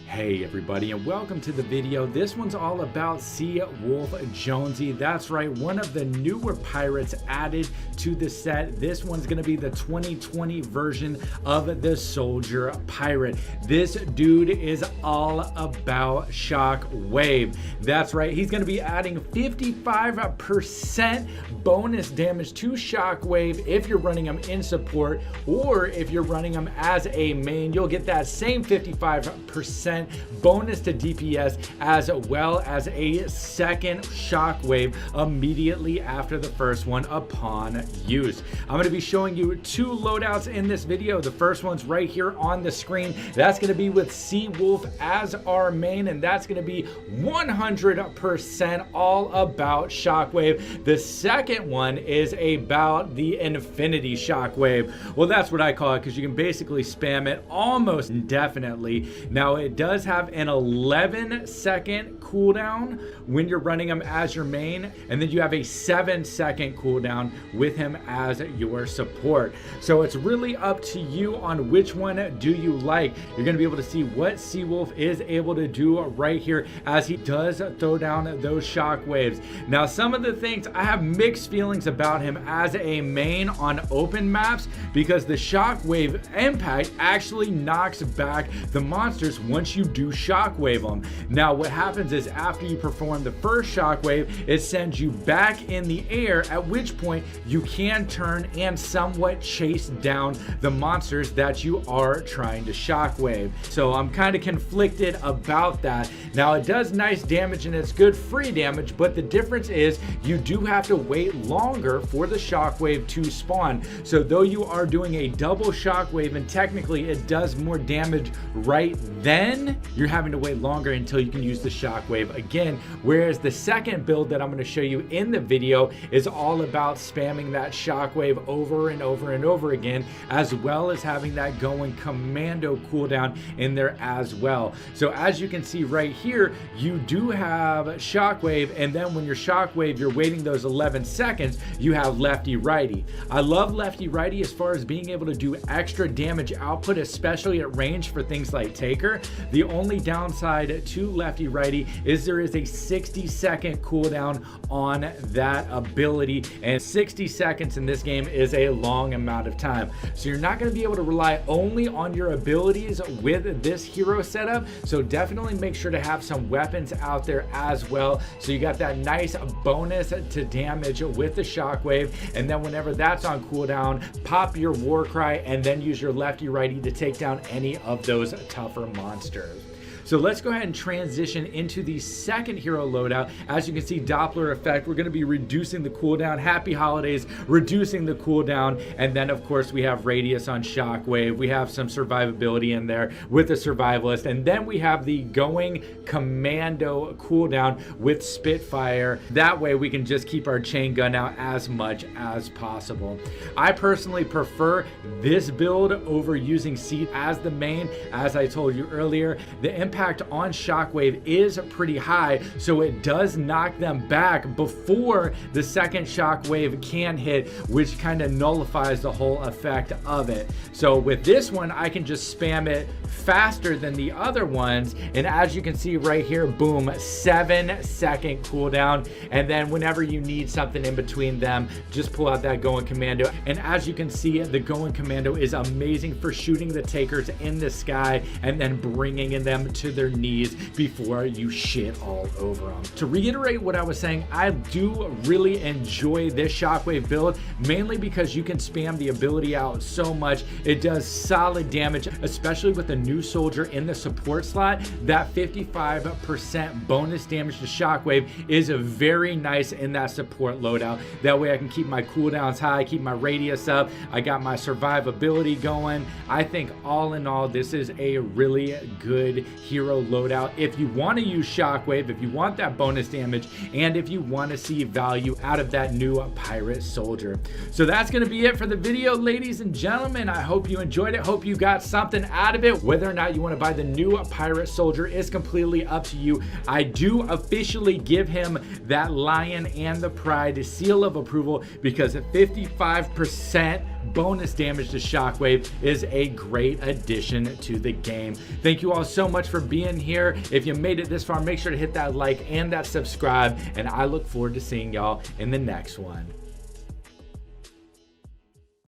Hey everybody, and welcome to the video. This one's all about Sea Wolf Jonesy. That's right, one of the newer pirates added to the set. This one's gonna be the 2020 version of the soldier pirate. This dude is all about shockwave. That's right, he's gonna be adding 55% bonus damage to shockwave if you're running him in support, or if you're running him as a main, you'll get that same 55% bonus to DPS, as well as a second shockwave immediately after the first one upon use. I'm going to be showing you two loadouts in this video. The first one's right here on the screen. That's going to be with Sea Wolf as our main, and that's going to be 100% all about shockwave. The second one is about the infinity shockwave. Well, that's what I call it, because you can basically spam it almost indefinitely. Now, it does have an 11-second cooldown when you're running him as your main, and then you have a 7-second cooldown with him as your support. So it's really up to you on which one do you like. You're going to be able to see what Sea Wolf is able to do right here as he does throw down those shock waves. Now, some of the things I have mixed feelings about him as a main on open maps, because the shockwave impact actually knocks back the monsters once you do shockwave them. Now, what happens is after you perform the first shockwave, it sends you back in the air, at which point you can turn and somewhat chase down the monsters that you are trying to shockwave. So I'm kind of conflicted about that. Now, it does nice damage and it's good free damage, but the difference is you do have to wait longer for the shockwave to spawn. So though you are doing a double shockwave and technically it does more damage right then, you're having to wait longer until you can use the shockwave again. Whereas the second build that I'm going to show you in the video is all about spamming that shockwave over and over and over again, as well as having that going commando cooldown in there as well. So as you can see right here, you do have shockwave, and then when you're shockwave, you're waiting those 11 seconds, you have lefty righty. I love lefty righty as far as being able to do extra damage output, especially at range for things like Taker. The only downside to lefty righty is there is a 60-second cooldown on that ability, and 60 seconds in this game is a long amount of time. So you're not going to be able to rely only on your abilities with this hero setup. So definitely make sure to have some weapons out there as well, so you got that nice bonus to damage with the shockwave, and then whenever that's on cooldown, pop your war cry and then use your lefty righty to take down any of those tougher monsters. So let's go ahead and transition into the second hero loadout. As you can see, Doppler effect, we're going to be reducing the cooldown. Happy holidays, reducing the cooldown. And then of course we have radius on shockwave. We have some survivability in there with the survivalist. And then we have the going commando cooldown with Spitfire. That way we can just keep our chain gun out as much as possible. I personally prefer this build over using Seed as the main. As I told you earlier, the impact on shockwave is pretty high, so it does knock them back before the second shockwave can hit, which kind of nullifies the whole effect of it. So with this one, I can just spam it faster than the other ones, and as you can see right here, boom, 7-second cooldown, and then whenever you need something in between them, just pull out that going commando. And as you can see, the going commando is amazing for shooting the takers in the sky and then bringing in them to their knees before you shit all over them. To reiterate what I was saying, I do really enjoy this shockwave build, mainly because you can spam the ability out so much. It does solid damage, especially with the new soldier in the support slot. That 55% bonus damage to shockwave is very nice in that support loadout. That way I can keep my cooldowns high, keep my radius up, I got my survivability going. I think all in all, this is a really good hero loadout if you want to use shockwave, if you want that bonus damage, and if you want to see value out of that new pirate soldier. So that's going to be it for the video, ladies and gentlemen. I hope you enjoyed it. Hope you got something out of it. Whether or not you want to buy the new pirate soldier is completely up to you. I do officially give him that Lion and the Pride seal of approval, because 55% bonus damage to Shockwave is a great addition to the game. Thank you all so much for being here. If you made it this far, make sure to hit that like and that subscribe, and I look forward to seeing y'all in the next one.